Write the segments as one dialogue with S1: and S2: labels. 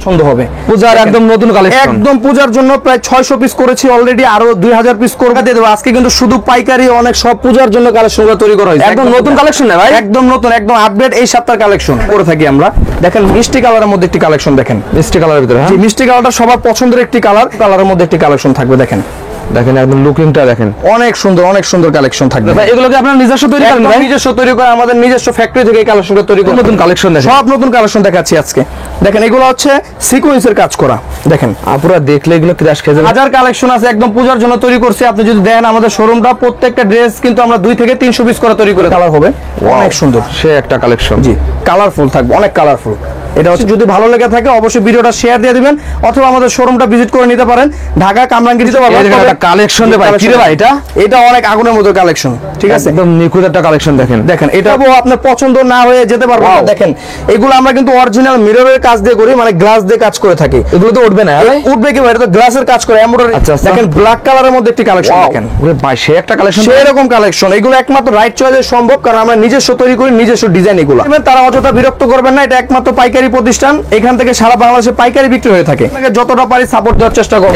S1: পছন্দ হবে।
S2: পূজার একদম নতুন কালেকশন,
S1: একদম পূজার জন্য প্রায় 600 পিস করেছি অলরেডি, আরো 2000 পিস করব দিয়ে দেবো আজকে। কিন্তু শুধু পাইকারি অনেক সব পূজার জন্য কালেকশনগুলো তৈরি করা হয়েছে।
S2: একদম নতুন কালেকশন না ভাই,
S1: একদম নতুন, একদম আপডেট এই সপ্তাহের কালেকশন করে থাকি আমরা। দেখেন মিষ্টি কালারের মধ্যে একটি কালেকশন, দেখেন
S2: মিষ্টি কালারের ভিতরে। হ্যাঁ,
S1: মিষ্টি কালারটা সবার পছন্দের একটি কালার, কালারের মধ্যে একটি কালেকশন থাকবে। দেখেন
S2: দেখেন একদম লুকিংটা দেখেন,
S1: অনেক সুন্দর, অনেক সুন্দর কালেকশন থাকবে।
S2: ভাই এগুলো কি আপনারা নিজস্ব তৈরি করেন ভাই?
S1: নিজস্ব তৈরি করে, আমাদের নিজস্ব ফ্যাক্টরি থেকে এই কালেকশনটা তৈরি করে।
S2: নতুন কালেকশন দেখেন,
S1: সব নতুন কালেকশন দেখাচ্ছি আজকে। দেখেন এগুলো হচ্ছে সিকোয়েন্সের কাজ করা। দেখেন
S2: আপুরা দেখলে এগুলো ক্রাশ খেয়ে যাবে।
S1: হাজার কালেকশন আছে, একদম পূজার জন্য তৈরি করছি। আপনি যদি দেখেন আমাদের শোরুমটা, প্রত্যেকটা ড্রেস কিন্তু আমরা 2 থেকে 300 পিস করে তৈরি করে। কালার হবে অনেক সুন্দর,
S2: সে একটা কালেকশন,
S1: জি কালারফুল থাকবে, অনেক কালারফুল। এটা হচ্ছে যদি ভালো লেগে থাকে অবশ্যই ভিডিওটা শেয়ার দিয়ে দিবেন, অথবা আমাদের শোরুমটা ভিজিট করে নিতে পারেন। ঢাকা কামরাঙ্গীরতে
S2: কালেকশন দে ভাই, কি রে ভাই এটা?
S1: এটা অনেক আগুনের মতো কালেকশন, ঠিক আছে,
S2: একদম নিখুঁত একটা কালেকশন। দেখেন
S1: দেখেন এটা আপনার পছন্দ না হয়ে যেতে পারবে না। দেখেন এগুলো আমরা কিন্তু অরিজিনাল মিররের কাজ দিয়ে করি, মানে গ্লাস দিয়ে কাজ করে থাকি।
S2: এগুলো তো উঠবে না ভাই?
S1: উঠবে কি ভাই, এটা তো গ্লাসের কাজ করে এমব্রয়ডারি। দেখেন ব্ল্যাক কালারের মধ্যে একটি কালেকশন, দেখেন
S2: ওরে ভাই সে একটা কালেকশন,
S1: সেই রকম কালেকশন। এগুলো একমাত্র রাইট চয়েসে সম্ভব, কারণ আমরা নিজস্ব তৈরি করি, নিজস্ব ডিজাইন। এগুলো তারা অযথা বিরক্ত করবেন না, এটা একমাত্র পাইকারি প্রতিষ্ঠান। এখান থেকে সারা বাংলাদেশে পাইকারি বিক্রি হয়ে থাকে। যতটা পারি সাপোর্ট দেওয়ার চেষ্টা করব।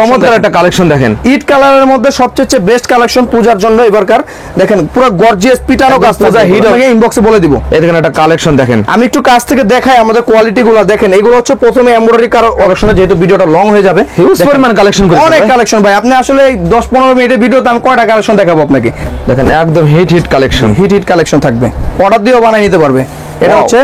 S2: চমৎকার একটা কালেকশন দেখেন,
S1: ইট কালারের মধ্যে সবচেয়ে বেস্ট কালেকশন পূজার জন্য এবারকার। দেখেন পুরো গর্জিয়াস পিটানো কাজ, পূজা হিট হবে, ইনবক্সে বলে দিব।
S2: এখানে একটা কালেকশন দেখেন,
S1: আমি একটু কাছ থেকে দেখাই আমাদের কোয়ালিটি গুলো। দেখেন এগুলো হচ্ছে প্রথমে এমব্রয়ডারি কালেকশন, যেহেতু ভিডিওটা লং হয়ে যাবে,
S2: হিউজ পরিমাণ কালেকশন করেছে,
S1: অনেক কালেকশন ভাই। আপনি আসলে 10-15 মিনিটের ভিডিওতে আমি কয়টা কালেকশন দেখাবো আপনাকে।
S2: দেখেন একদম হিট কালেকশন,
S1: হিট কালেকশন থাকবে, অর্ডার দিয়েও বানিয়ে নিতে পারবে। এটা হচ্ছে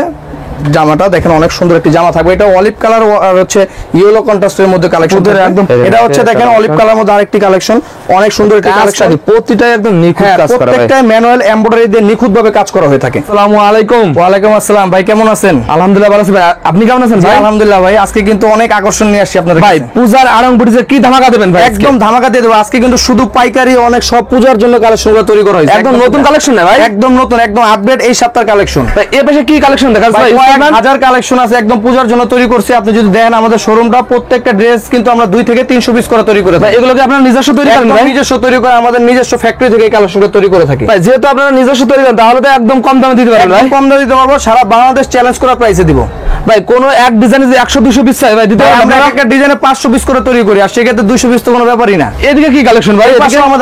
S1: জামাটা, দেখেন অনেক সুন্দর একটি জামা থাকবে। এটা অলিভ কালার আর হচ্ছে ইয়েলো কন্ট্রাস্টের মধ্যে কালেকশন একদম। এটা হচ্ছে দেখেন অলিভ কালার মধ্যে আরেকটি কালেকশন, অনেক সুন্দর একটি কালেকশন।
S2: প্রতিটা একদম নিখুঁত কাজ করা,
S1: প্রত্যেকটা ম্যানুয়াল এমব্রয়ডারি দিয়ে নিখুঁতভাবে কাজ করা হয়ে থাকে।
S2: আসসালামু আলাইকুম।
S1: ওয়ালাইকুম আসসালাম ভাই, কেমন আছেন?
S2: আলহামদুলিল্লাহ ভালো আছি ভাই, আপনি কেমন আছেন ভাই?
S1: আলহামদুলিল্লাহ ভাই, আজকে কিন্তু অনেক আকর্ষণ নিয়ে আসছি আপনাদের
S2: ভাই। পূজার আরং বুটিতে কি ধামাকা দেবেন ভাই?
S1: একদম ধামাকা দিয়ে দেবো আজকে। কিন্তু শুধু পাইকারি অনেক সব পূজার জন্য কালেকশনগুলো তৈরি করা হয়েছে।
S2: একদম নতুন কালেকশন না ভাই?
S1: একদম নতুন, একদম আপডেট এই সপ্তাহের কালেকশন।
S2: ভাই এর পাশে কি কালেকশন দেখাচ্ছেন ভাই?
S1: হাজার কালেকশন আছে, একদম পূজার জন্য তৈরি করছি। আপনি যদি দেখেন আমাদের শোরুমটা, প্রত্যেকটা ড্রেস কিন্তু আমরা 2 থেকে 300 পিস করে তৈরি করে থাকি।
S2: এগুলো কি আপনারা নিজস্ব তৈরি করেন ভাই?
S1: নিজস্ব তৈরি করে, আমাদের নিজস্ব ফ্যাক্টরি থেকে এই কালেকশনগুলো তৈরি করে থাকি।
S2: ভাই যেহেতু আপনারা নিজস্ব তৈরি করেন, তাহলে তো একদম কম দামে দিতে পারবেন ভাই।
S1: কম দামে দিতে পারবো, সারা বাংলাদেশ চ্যালেঞ্জ করা প্রাইসে দিব
S2: ভাই। কোন এক ডিজাইনে যে 100-200 পিস চাই ভাই দিতে পারবেন?
S1: আমরা একটা ডিজাইনে 500 পিস করে তৈরি করি, আর সেক্ষেত্রে 200 পিস তো কোনো ব্যাপারই না।
S2: এদিকে কি কালেকশন ভাই?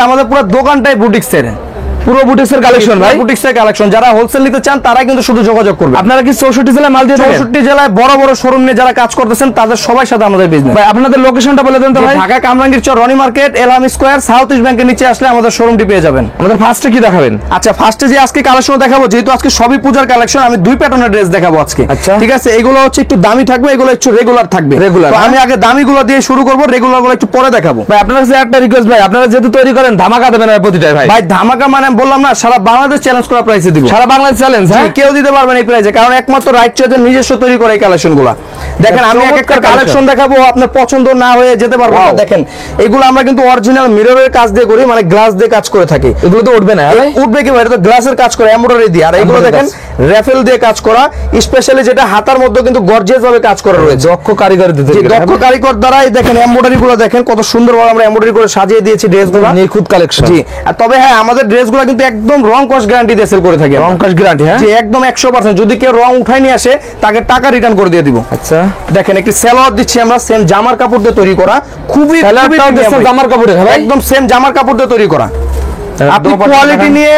S1: আমাদের পুরো দোকানটাই বুটিক্সের,
S2: পুরো বুটিক্সের কালেকশন ভাই,
S1: বুটিক্সের কালেকশন। যারা হোলসেল নিতে চান তারা কিন্তু শুধু যোগাযোগ করবে।
S2: আপনারা কি 64 জেলায় মাল দিয়ে থাকেন?
S1: 64 জেলায় বড় বড় শোরুম নিয়ে যারা কাজ করতেছেন তাদের সবার সাথে আমাদের বিজনেস।
S2: ভাই আপনাদের লোকেশনটা বলে দেন তো ভাই।
S1: Dhaka Kamrangir Char, Roni market, Elham square, south east ব্যাংকের নিচে আসলে আমাদের শোরুমটি পেয়ে যাবেন।
S2: আমাদের ফার্স্টে কি দেখাবেন?
S1: আচ্ছা ফার্স্টে যে আজকে কালেকশন দেখাবো, যেহেতু আজকে সবই পূজার কালেকশন, আমি 2 প্যাটার্নের ড্রেস দেখাবো আজকে।
S2: আচ্ছা
S1: ঠিক আছে, এগুলো হচ্ছে একটু দামি থাকবে, এগুলো একটু রেগুলার থাকবে।
S2: রেগুলার,
S1: আমি আগে দামিগুলো দিয়ে শুরু করব, রেগুলার গুলো একটু পরে দেখাবো।
S2: ভাই আপনার কাছে একটা রিকোয়েস্ট ভাই, আপনারা যেহেতু তৈরি করেন ধামাকা দেবেন ভাই প্রতিটাই ভাই।
S1: ভাই ধামাকা মানে বললাম না, সারা বাংলাদেশ চ্যালেঞ্জ করা প্রাইসে দিব।
S2: সারা বাংলাদেশ চ্যালেঞ্জ, হ্যাঁ
S1: কেউ দিতে পারবেন এই প্রাইসে, কারণ একমাত্র রাইট চয়েসের নিজস্ব তৈরি করে এই কালেকশনগুলো। দেখেন আমি এক একটা কালেকশন দেখাবো, আপনার পছন্দ না হয়ে যেতে পারবে না। দেখেন এগুলো আমরা কিন্তু অরিজিনাল মিররের কাজ দিয়ে করি, মানে গ্লাস দিয়ে কাজ করে থাকি।
S2: এগুলো তো উঠবে না ভাই?
S1: উঠবে কি ভাই, এটা তো গ্লাসের কাজ করে এমব্রয়ডারি দিয়ে। আর এগুলো দেখেন র্যাফেল দিয়ে কাজ করা, স্পেশালি যেটা হাতার মধ্যে কিন্তু গর্জিয়াস ভাবে কাজ করা রয়েছে।
S2: দক্ষ কারিগর দিতে,
S1: দক্ষ কারিগর দ্বারাই দেখেন এমব্রয়ডারি গুলো দেখেন কত সুন্দরভাবে আমরা এমব্রয়ডারি করে সাজিয়ে দিয়েছি ড্রেসগুলো।
S2: নিখুঁত কালেকশন।
S1: জি, আর তবে হ্যাঁ আমাদের ড্রেসগুলো কিন্তু একদম রং কস গ্যারান্টি দিয়ে সেল করে থাকি।
S2: রং কস গ্যারান্টি, হ্যাঁ
S1: একদম 100%। যদি কেউ রং উঠাই নিয়ে আসে তাকে টাকা রিটার্ন করে দিয়ে দিব।
S2: আচ্ছা
S1: দেখেন একটি সালোয়ার দিচ্ছি আমরা, সেম জামার কাপড় দিয়ে তৈরি করা, খুবই
S2: জামার কাপড়
S1: একদম সেম জামার কাপড় দিয়ে তৈরি করা। আপনি কোয়ালিটি নিয়ে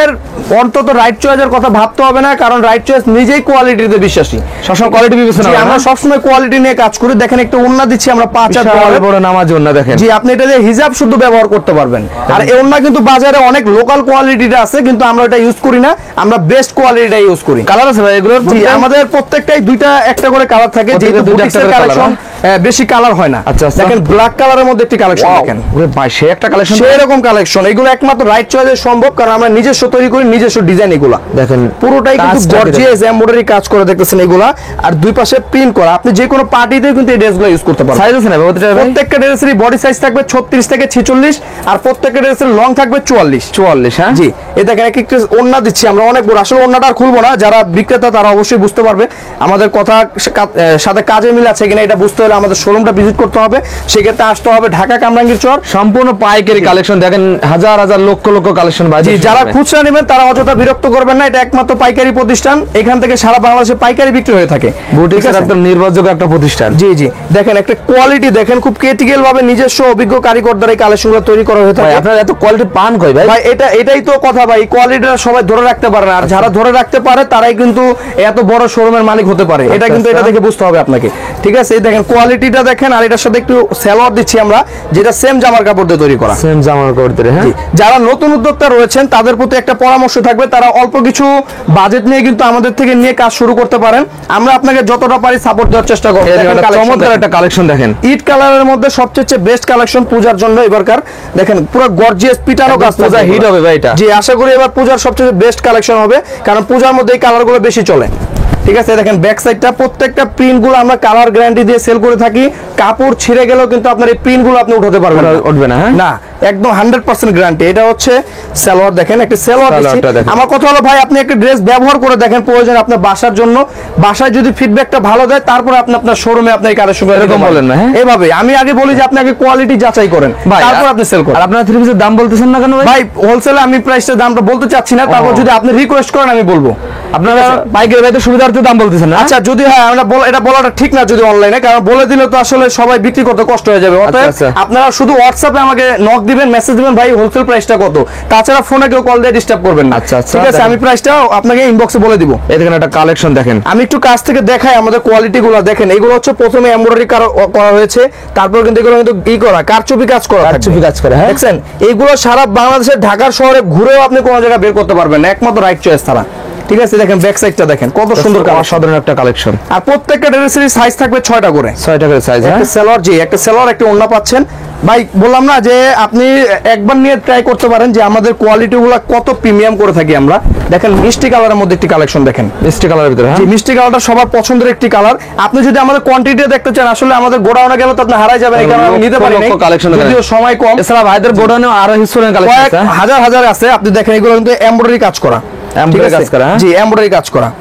S1: অন্তত রাইট চয়েসের কথা ভাবতে হবে না, কারণ রাইট চয়েস নিজেই কোয়ালিটিতে বিশ্বাসী।
S2: সবসময় কোয়ালিটি বিবেচনা করি,
S1: আমরা সবসময় কোয়ালিটি নিয়ে কাজ করি। দেখেন একটা ওন্না দিচ্ছি আমরা 5 হাত
S2: বড় নামাজ ওন্না দেখেন।
S1: জি, আপনি এটা দিয়ে হিজাব শুদ্ধ ব্যবহার করতে পারবেন। আর এই ওন্না কিন্তু বাজারে অনেক লোকাল কোয়ালিটিটা আছে, কিন্তু আমরা এটা ইউজ করি না, আমরা বেস্ট কোয়ালিটিটা ইউজ করি।
S2: কালার আছে ভাই এগুলোর?
S1: জি, আমাদের প্রত্যেকটাই 2টা একটা করে কালার থাকে, যেহেতু বুটিক্সের কালেকশন বেশি কালার হয় না।
S2: আচ্ছা
S1: দেখেন ব্ল্যাক কালারের মধ্যে একটি কালেকশন দেখেন।
S2: ওরে ভাই সে একটা কালেকশন,
S1: সেই রকম কালেকশন। এগুলো একমাত্র রাইট চয়েসে সম্ভব, কারণ আমরা নিজস্ব তৈরি করি, নিজস্ব ডিজাইন। এগুলা
S2: দেখেন
S1: পুরোটাই কিন্তু গর্জিয়াস এমব্রয়ডারি কাজ করে দেখতেছেন এগুলা, আর দুই পাশে প্রিন্ট করা। আপনি যে কোনো পার্টিতে কিন্তু এই ড্রেসগুলো ইউজ করতে পারবেন।
S2: সাইজ আছে না
S1: প্রত্যেকটা ড্রেসেরই বডি সাইজ থাকবে 36 থেকে 46, আর প্রত্যেকটা ড্রেসের লং থাকবে 44।
S2: হ্যাঁ
S1: জি, এই দেখেন একটা ওন্না দিচ্ছি আমরা অনেক বড়। আসলে ওন্নাটা আর খুলবো না, যারা বিক্রেতা তারা অবশ্যই বুঝতে পারবে। আমাদের কথা সাথে কাজে মিল আছে কিনা এটা বুঝতে হলে হলে আমাদের শোরুমটা ভিজিট করতে হবে, সেক্ষেত্রে আসতে হবে ঢাকা কামরাঙ্গীর চর।
S2: সম্পূর্ণ পাইকারি কালেকশন দেখেন, হাজার হাজার লক্ষ লক্ষ কালেকশন ভাই।
S1: জি, যারা খুচরা নেবেন তারা অযথা বিরক্ত করবেন না, এটা একমাত্র পাইকারি প্রতিষ্ঠান, এখান থেকে সারা বাংলাদেশে পাইকারি বিক্রি হয়ে থাকে।
S2: বুটিক্সের একদম নির্ভরযোগ্য একটা প্রতিষ্ঠান।
S1: জি জি, দেখেন একটা কোয়ালিটি দেখেন, খুব ক্রিটিক্যাল ভাবে নিজস্ব অভিজ্ঞ কারিগর দ্বারা এই কালেকশনগুলো তৈরি করা হয়ে থাকে।
S2: আপনারা এত কোয়ালিটি পান কই ভাই?
S1: ভাই এটাই তো কথা ভাই, কোয়ালিটিটা সবাই ধরে রাখতে পারে না, আর যারা ধরে রাখতে পারে তারাই কিন্তু এত বড় শোরুমের মালিক হতে পারে। এটা কিন্তু এটা দেখে বুঝতে হবে আপনাকে, ঠিক আছে? এই দেখেন কোয়ালিটিটা দেখেন, আর এটার সাথে একটু সালোয়ার দিচ্ছি আমরা, যেটা সেম জামার কাপড় দিয়ে তৈরি করা।
S2: সেম জামার কাপড় দিয়ে, হ্যাঁ।
S1: যারা নতুন উদ্যোক্তা রয়েছেন তাদের প্রতি একটা পরামর্শ থাকবে, তারা অল্প কিছু বাজেট নিয়ে কিন্তু আমাদের থেকে নিয়ে কাজ শুরু করতে পারেন। আমরা আপনাকে যতটা পারি সাপোর্ট দেওয়ার চেষ্টা করব।
S2: চমৎকার একটা কালেকশন দেখেন,
S1: ইট কালারের মধ্যে সবচেয়ে বেস্ট কালেকশন পূজার জন্য এবারকার। দেখেন পুরো গর্জিয়াস পিটানো কাজ,
S2: পূজা হিট হবে ভাই এটা।
S1: জি, আশা করি এবার পূজার সবচেয়ে বেস্ট কালেকশন হবে, কারণ পূজার মধ্যে এই কালারগুলো বেশি চলে। ঠিক আছে, দেখেন ব্যাক সাইডটা প্রত্যেকটা প্রিন্টগুলো আমরা কালার গ্যারান্টি দিয়ে সেল করে থাকি। কাপড় ছিঁড়ে গেলেও কিন্তু আপনার এই প্রিন্টগুলো আপনি উঠাতে পারবেন না,
S2: উঠবে না, হ্যাঁ
S1: না, একদম 100% গ্যারান্টি। এটা হচ্ছে সালোয়ার, দেখেন একটা সালোয়ার দিচ্ছি। আমার কথা হলো ভাই, আপনি একটা ড্রেস ব্যবহার করে দেখেন, প্রয়োজন আপনার বাসার জন্য, বাসায় যদি ফিডব্যাকটা ভালো দেয় তারপর আপনি আপনার শোরুমে আপনার কালেকশন
S2: এরকম বলেন না, হ্যাঁ।
S1: এভাবে আমি আগে বলি যে আপনি আগে কোয়ালিটি যাচাই করেন, তারপর আপনি সেল করেন।
S2: আর আপনারা থ্রি পিসের দাম বলতেছেন না কেন
S1: ভাই? হোলসেলে আমি প্রাইসটা দামটা বলতে চাচ্ছি না, তারপর যদি আপনি রিকোয়েস্ট করেন আমি বলবো।
S2: আপনারা পাইকারি ভাই তো সুবিধার্থে দাম বলতেছেন না?
S1: আচ্ছা, যদি হ্যাঁ আমরা এটা বলাটা ঠিক না যদি অনলাইনে, কারণ বলে দিলে তো আসলে সবাই বিক্রি করতে কষ্ট হয়ে যাবে। অতএব আপনারা শুধু হোয়াটসঅ্যাপে আমাকে নক দিবেন, মেসেজ দিবেন, ভাই হোলসেল প্রাইসটা কত, তাছাড়া ফোনে কেউ কল দিয়ে ডিস্টার্ব করবেন না।
S2: আচ্ছা,
S1: ঠিক আছে, আমি প্রাইসটা আপনাকে ইনবক্সে বলে দিব।
S2: এই দেখেন একটা কালেকশন দেখেন,
S1: আমি একটু কাছ থেকে দেখাই আমাদের কোয়ালিটিগুলো। দেখেন এগুলো হচ্ছে প্রথমে এমব্রয়ডারি করা হয়েছে, তারপর কিন্তু এগুলো কিন্তু করা কারচুপি কাজ করা,
S2: কারচুপি কাজ করে, হ্যাঁ।
S1: দেখছেন এইগুলো সারা বাংলাদেশের ঢাকার শহরে ঘুরেও আপনি কোনো জায়গা বের করতে পারবেন না, একমাত্র রাইট চয়েস ছাড়া। ঠিক আছে, দেখেন ব্যাক সাইডটা দেখেন কত সুন্দর,
S2: অসাধারণ একটা কালেকশন।
S1: আর প্রত্যেকটা ড্রেসের সাইজ থাকবে 6টা করে,
S2: 6টা করে সাইজ, হ্যাঁ।
S1: একটা সালোয়ার, জি একটা সালোয়ার, একটা ওড়না পাচ্ছেন। ভাই বললাম না যে আপনি একবার নিয়ে ট্রাই করতে পারেন যে আমাদের কোয়ালিটিগুলো কত প্রিমিয়াম করে থাকি আমরা। দেখেন মিষ্টি কালারের মধ্যে একটি কালেকশন দেখেন,
S2: মিষ্টি কালারের ভিতরে, হ্যাঁ।
S1: জি, মিষ্টি কালারটা সবার পছন্দের একটি কালার। আপনি যদি আমাদের কোয়ান্টিটি দেখতে চান, আসলে আমাদের গোডাউনে গেলে তো আপনি হারাই যাবেন, এই কারণে আমি নিতে পারি না, যদিও সময় কম।
S2: এছাড়া ভাইদের গোডাউনে আরো হিস্টোরিয়াল কালেকশন আছে,
S1: হাজার হাজার আছে। আপনি দেখেন এগুলো কিন্তু এমব্রয়ডারি কাজ করা,
S2: এমব্রয়ডারি কাজ করা,
S1: জি এমব্রয়ডারি কাজ করা।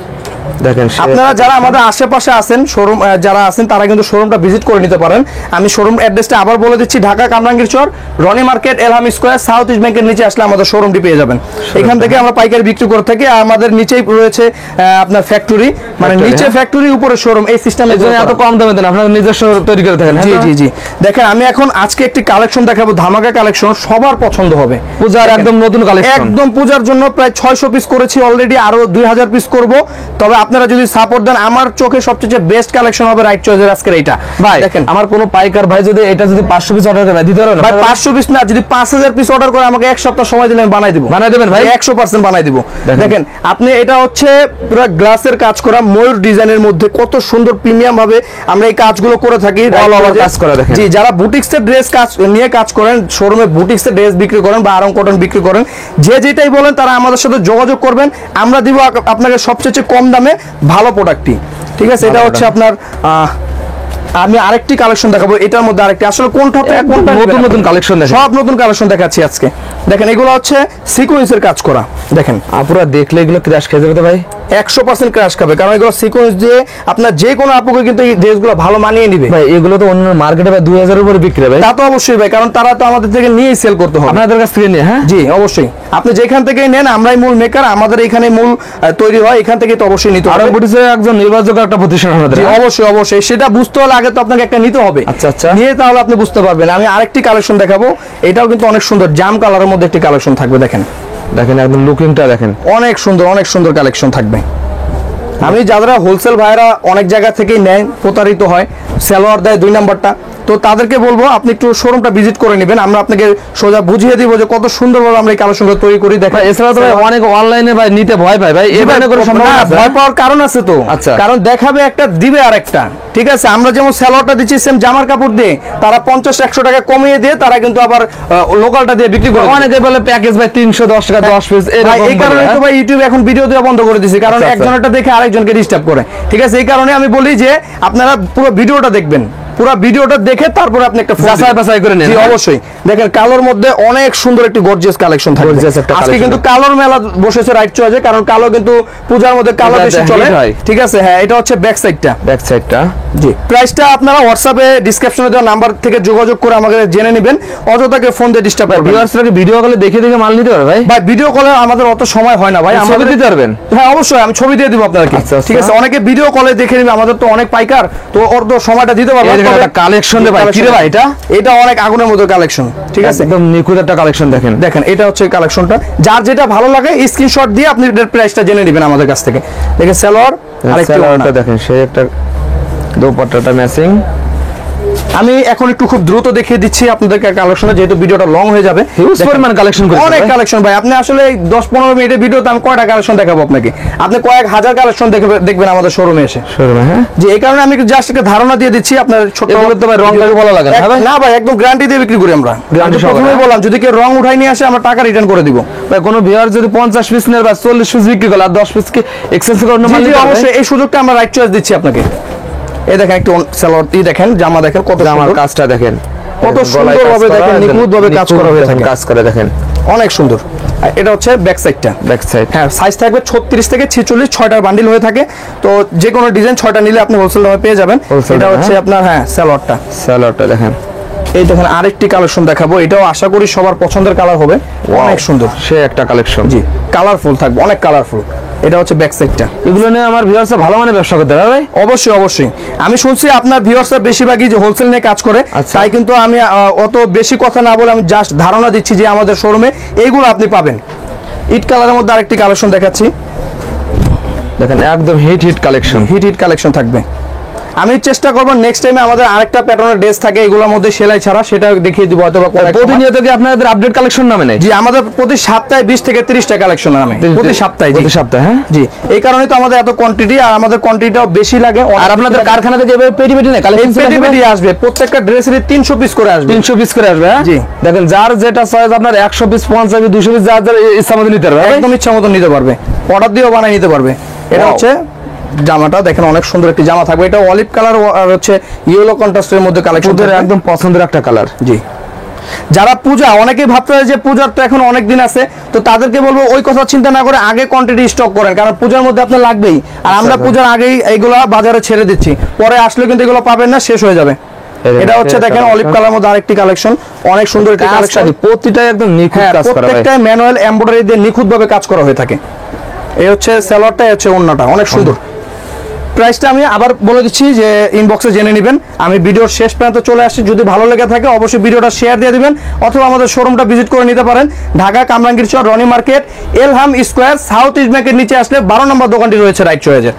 S2: দেখেন
S1: আপনারা যারা আমাদের আশেপাশে আছেন, শোরুম যারা আছেন, তারা কিন্তু শোরুমটা ভিজিট করে নিতে পারেন। আমি শোরুম অ্যাড্রেসটা আবার বলে দিচ্ছি, Dhaka Kamrangir Char, Roni market, Elham square, south east ব্যাংকের নিচে আসলে আমাদের শোরুমটি পেয়ে যাবেন। এখান থেকে আমরা পাইকারি বিক্রি করে থাকি, আর আমাদের নিচেই রয়েছে আপনার ফ্যাক্টরি, মানে নিচে ফ্যাক্টরি উপরে শোরুম, এই সিস্টেমে
S2: এত কম দামে দেন, আপনারা নিজস্ব তৈরি করে থাকেন।
S1: জি জি জি, দেখেন আমি এখন আজকে একটি কালেকশন দেখাবো, ধামাকা কালেকশন, সবার পছন্দ হবে।
S2: পূজার একদম নতুন কালেকশন,
S1: একদম পূজার জন্য প্রায় 600 পিস করেছি অলরেডি, আরো 2000 পিস করব। তবে আপনারা যদি সাপোর্ট দেন, আমার চোখে সবচেয়ে বেস্ট কালেকশন হবে রাইট চয়েসের আজকের এইটা।
S2: ভাই
S1: দেখেন
S2: আমার কোনো পাইকার ভাই যদি এটা যদি 500 পিস অর্ডার করে দিতে পারবেন?
S1: ভাই 500 পিস না, যদি 5000 পিস অর্ডার করে আমাকে এক সপ্তাহ সময় দিলে আমি বানাই দিব।
S2: বানাই দেবেন ভাই?
S1: 100% বানাই দিব। দেখেন আপনি, এটা হচ্ছে পুরো গ্লাসের কাজ করা, ময়ূর ডিজাইনের মধ্যে কত সুন্দর প্রিমিয়াম ভাবে আমরা এই কাজগুলো করে থাকি।
S2: অল ওভার কাজ করা, দেখেন।
S1: জি, যারা বুটিক্সের ড্রেস কাজ নিয়ে কাজ করেন, শোরুমে বুটিক্সের ড্রেস বিক্রি করেন বা আরং কটন বিক্রি করেন, যে যেটাই বলেন তারা আমাদের সাথে যোগাযোগ করবেন, আমরা দিব আপনাকে সবচেয়ে কম দামে ভালো প্রোডাক্টটি। ঠিক আছে, এটা হচ্ছে আপনার আমি আরেকটি কালেকশন দেখাবো, এটার মধ্যে আরেকটি, আসলে কোনটা
S2: নতুন নতুন কালেকশন দেখেন,
S1: সব নতুন কালেকশন দেখাচ্ছি আজকে। দেখেন এগুলো হচ্ছে সিকোয়েন্সের কাজ করা, দেখেন
S2: আপুরা দেখলে এগুলো ক্র্যাশ খেয়ে যাবে তো ভাই,
S1: 100% ক্র্যাশ খাবে, কারণ এগুলো সিকোয়েন্স দিয়ে আপনার যে কোনো আপুকে কিন্তু এই ড্রেসগুলো ভালো মানিয়ে নিবে।
S2: ভাই এগুলো তো অন্য মার্কেটে ভাই 2000 এর উপরে বিক্রি ভাই।
S1: তা তো অবশ্যই ভাই, কারণ তারা তো আমাদের থেকে নিয়েই সেল করতে হবে,
S2: আপনাদের কাছ থেকে নিয়ে, হ্যাঁ।
S1: জি অবশ্যই, আপনি যেখান থেকেই নেন, আমরাই মূল মেকার, আমাদের এখানে মূল তৈরি হয়, এখান থেকে তো অবশ্যই নিতে হবে।
S2: আর বুটিক্সের একজন নির্ভরযোগ্য একটা প্রতিষ্ঠান আমাদের,
S1: জি অবশ্যই অবশ্যই, সেটা বুঝতে হলে আগে তো আপনাকে একটা নিতে হবে।
S2: আচ্ছা আচ্ছা,
S1: নিয়ে তাহলে আপনি বুঝতে পারবেন। আমি আরেকটি কালেকশন দেখাবো, এটাও কিন্তু অনেক সুন্দর, জাম কালারের মধ্যে একটি কালেকশন থাকবে। দেখেন
S2: দেখেন একদম লুকিংটা দেখেন,
S1: অনেক সুন্দর কালেকশন থাকবে। আমি যারা হোলসেল ভাইরা অনেক জায়গা থেকেই নেয়, প্রতারিত হয়, সালোয়ার দেয় 2 নাম্বারটা, তো তাদেরকে বলবো আপনি একটু শোরুমটা ভিজিট করে নেবেন, আমরা আপনাকে সোজা বুঝিয়ে দিব যে কত সুন্দরভাবে আমরা এই কালেকশনগুলো তৈরি করি। দেখেন
S2: এছাড়া তো ভাই অনেক অনলাইনে ভাই নিতে ভয় পায় ভাই, এই ধরনের কোনো সম্ভাবনা আছে?
S1: ভয় পাওয়ার কারণ আছে তো,
S2: আচ্ছা,
S1: কারণ দেখাবে একটা, দিবে আরেকটা। ঠিক আছে, আমরা যেমন সালোয়ারটা দিচ্ছি সেম জামার কাপড় দিয়ে, তারা 50-100 টাকা কমিয়ে দিয়ে তারা কিন্তু আবার লোকালটা দিয়ে বিক্রি করে।
S2: অনেকে বলে প্যাকেজ ভাই 310 টাকা 10 পিস,
S1: এই কারণে তো ভাই ইউটিউবে এখন ভিডিও দেওয়া বন্ধ করে দিয়েছি, কারণ একজনেরটা দেখে আরেকজনকে ডিস্টার্ব করে। ঠিক আছে, এই কারণে আমি বলি যে আপনারা পুরো ভিডিওটা দেখবেন, পুরো ভিডিওটা দেখে তারপরে আপনি একটা
S2: যাচাই বাছাই করে নেন।
S1: জি অবশ্যই। দেখেন কালোর মধ্যে অনেক সুন্দর একটি গর্জিয়াস কালেকশন থাকবে।
S2: Gorgeous একটা
S1: আজকে
S2: collection।
S1: কিন্তু কালোর মেলা বসেছে রাইট চয়েসে, কারণ কালো কিন্তু পূজার মধ্যে কালো
S2: পূজাতে
S1: বেশি চলে।
S2: hit হয়।
S1: ঠিক আছে, হ্যাঁ এটা হচ্ছে ব্যাক সাইডটা।
S2: ব্যাক সাইডটা
S1: জি, প্রাইসটা আপনারা হোয়াটসঅ্যাপে ডিসক্রিপশনে দেওয়া নাম্বার থেকে যোগাযোগ করে আমাকে জেনে নেবেন, অযথাকে ফোন দিয়ে ডিস্টার্ব করবেন।
S2: ভিউয়ার্সরা কি ভিডিও কলে দেখে দেখে মাল নিতে পারে ভাই?
S1: ভাই ভিডিও কলে আমাদের অত সময় হয় না ভাই,
S2: ছবি
S1: আমাদের
S2: দিতে পারবেন?
S1: হ্যাঁ অবশ্যই, আমি ছবি দিয়ে দিব আপনাদেরকে।
S2: আচ্ছা, আচ্ছা।
S1: ঠিক আছে, অনেকে ভিডিও কলে দেখে নেবে, আমাদের তো অনেক পাইকার, তো ওর তো সময়টা দিতে পারবো।
S2: এই দেখেন একটা কালেকশন রে ভাই, কি রে ভাই এটা?
S1: এটা অনেক আগুনের মতো কালেকশন। ঠিক আছে,
S2: একদম নিখুঁত একটা কালেকশন দেখেন।
S1: দেখেন এটা হচ্ছে কালেকশনটা, যার যেটা ভালো লাগে স্ক্রিনশট দিয়ে আপনি এটার প্রাইসটা জেনে নেবেন আমাদের কাছ থেকে। দেখেন সালোয়ার আরেকটা
S2: সালোয়ারটা দেখেন, সেই একটা দোপাট্টাটা ম্যাচিং।
S1: আমি এখন একটু খুব দ্রুত দেখিয়ে দিচ্ছি আপনাদেরকে কালেকশনে, যেহেতু ভিডিওটা লং হয়ে যাবে।
S2: হিউজ পরিমাণ কালেকশন করেছে
S1: অনেক
S2: ভাই।
S1: কালেকশন ভাই, আপনি আসলে 10-15 মিনিটের ভিডিওতে আমি কয়টা কালেকশন দেখাবো আপনাকে? আপনি কয়েক হাজার কালেকশন দেখবেন আমাদের শোরুমে এসে।
S2: শোরুমে, হ্যাঁ।
S1: যে এই কারণে আমি জাস্ট একটা ধারণা দিয়ে দিচ্ছি আপনার ছোট।
S2: এগুলো তো ভাই রং কাজ ভালো লাগে না ভাই?
S1: না ভাই, একদম গ্যারান্টি দিয়ে বিক্রি করি আমরা।
S2: Guarantee
S1: আমি
S2: সহকারে।
S1: প্রথমেই বললাম, যদি কেউ রং উঠাই নিয়ে আসে আমরা টাকা রিটার্ন করে দিব।
S2: ভাই কোনো ভিউয়ার যদি 50 পিস নেয় বা 40 পিস বিক্রি করে আর 10 পিস কি এক্সচেঞ্জ করে অন্য মাল
S1: জি,
S2: নিতে পারবে?
S1: অবশ্যই এই সুযোগটা আমরা রাইট চয়েস দিচ্ছি আপনাকে। এই দেখেন একটু সালোয়ার দেখেন, জামা দেখেন কত
S2: আমার
S1: সুন্দর।
S2: কাজটা দেখেন,
S1: কত
S2: গলায়
S1: সুন্দরভাবে
S2: কাজ করা,
S1: দেখেন, নিখুঁতভাবে কাজ করা হয়ে থাকে।
S2: কাজ করে দেখেন,
S1: অনেক সুন্দর। আর এটা হচ্ছে ব্যাক সাইডটা।
S2: Back side.
S1: হ্যাঁ, সাইজ থাকবে 36 থেকে 46, 6টা বান্ডিল হয়ে থাকে। তো যে কোনো ডিজাইন 6টা নিলে আপনি হোলসেল দামে পেয়ে যাবেন।
S2: Wholesale
S1: এটা
S2: দামে,
S1: হচ্ছে আপনার হ্যাঁ সালোয়ারটা।
S2: সালোয়ারটা দেখেন,
S1: এই দেখেন আরেকটি কালেকশন দেখাবো, এটাও আশা করি সবার পছন্দের কালার হবে। অনেক সুন্দর,
S2: সে একটা কালেকশন।
S1: জি কালারফুল থাকবে, অনেক কালারফুল। এটা হচ্ছে ব্যাক সাইডটা।
S2: এগুলো নিয়ে আমার ভিউয়ার্সরা ভালো মানে ব্যবসা করতে পারে ভাই?
S1: অবশ্যই অবশ্যই, আমি শুনছি আপনার ভিউয়ার্সরা বেশিরভাগই যে হোলসেল নিয়ে কাজ করে।
S2: আচ্ছা।
S1: তাই কিন্তু আমি অত বেশি কথা না বলে আমি জাস্ট ধারণা দিচ্ছি যে আমাদের শোরুমে এইগুলো আপনি পাবেন। ইট কালারের মধ্যে আরেকটি কালেকশন দেখাচ্ছি,
S2: দেখেন একদম হিট কালেকশন।
S1: হিট কালেকশন থাকবে। আমি চেষ্টা করবো নেক্সট টাইমে আমাদের আরেকটা প্যাটার্নের ড্রেস থাকে এগুলোর মধ্যে সেলাই ছাড়া, সেটা দেখিয়ে দিব হয়তো বা কয়েক সময়।
S2: প্রতিনিয়ত কি আপনাদের আপডেট কালেকশন নামে নেই?
S1: জি, আমাদের প্রতি সপ্তাহে 20 থেকে 30টা কালেকশন নামে প্রতি সপ্তাহে।
S2: প্রতি সপ্তাহে, হ্যাঁ।
S1: জি, এই কারণেই তো আমাদের এত কোয়ান্টিটি, আর আমাদের কোয়ান্টিটিটাও বেশি লাগে।
S2: আর আপনাদের কারখানা থেকে এভাবে পেটি পেটি নেই কালেকশন?
S1: পেটি পেটি আসবে, প্রত্যেকটা ড্রেসেরই 300 পিস করে আসবে।
S2: 300 পিস করে আসবে, হ্যাঁ।
S1: জি।
S2: দেখেন যার যেটা চয়েস, আপনার 100 পিস 50 পিস 200 পিস যার যার ইচ্ছা মতো নিতে পারবে।
S1: একদম ইচ্ছা মতো নিতে পারবে, অর্ডার দিয়েও বানিয়ে নিতে পারবে। এটা
S2: Wow.
S1: হচ্ছে জামাটা দেখেন, অনেক সুন্দর একটি জামা থাকবে। এটা অলিভ কালার আর হচ্ছে ইয়েলো কন্ট্রাস্টের মধ্যে কালেকশন।
S2: ওদের একদম পছন্দের একটা কালার।
S1: জি, যারা পূজা, অনেকেই ভাবতে হয় যে পূজার তো এখন অনেক দিন আছে, তো তাদেরকে বলবো ওই কথা চিন্তা না করে আগে কোয়ান্টিটি স্টক করেন, কারণ পূজার মধ্যে আপনার লাগবেই। আর আমরা পূজার আগেই এইগুলা বাজারে ছেড়ে দিচ্ছি, পরে আসলে কিন্তু এগুলো পাবেন না, শেষ হয়ে যাবে। এটা হচ্ছে দেখেন অলিভ কালার মধ্যে আরেকটি কালেকশন, অনেক সুন্দর একটি কালেকশন।
S2: প্রতিটাই একদম নিখুঁত কাজ করা ভাই।
S1: প্রত্যেকটা ম্যানুয়াল এমব্রয়ডারি দিয়ে নিখুঁতভাবে কাজ করা হয়ে থাকে। এই হচ্ছে সালোয়ারটা, হচ্ছে ওড়নাটা, অনেক সুন্দর। প্রাইসটা আমি আবার বলে দিচ্ছি যে ইনবক্সে জেনে নেবেন। আমি ভিডিওর শেষ পর্যন্ত চলে আসছি, যদি ভালো লেগে থাকে অবশ্যই ভিডিওটা শেয়ার দিয়ে দিবেন, অথবা আমাদের শোরুমটা ভিজিট করে নিতে পারেন। Dhaka Kamrangir Char, Roni market, Elham square, south east ব্যাংকের নিচে আসলে 12 নম্বর দোকানটি রয়েছে রাইট চয়েজে।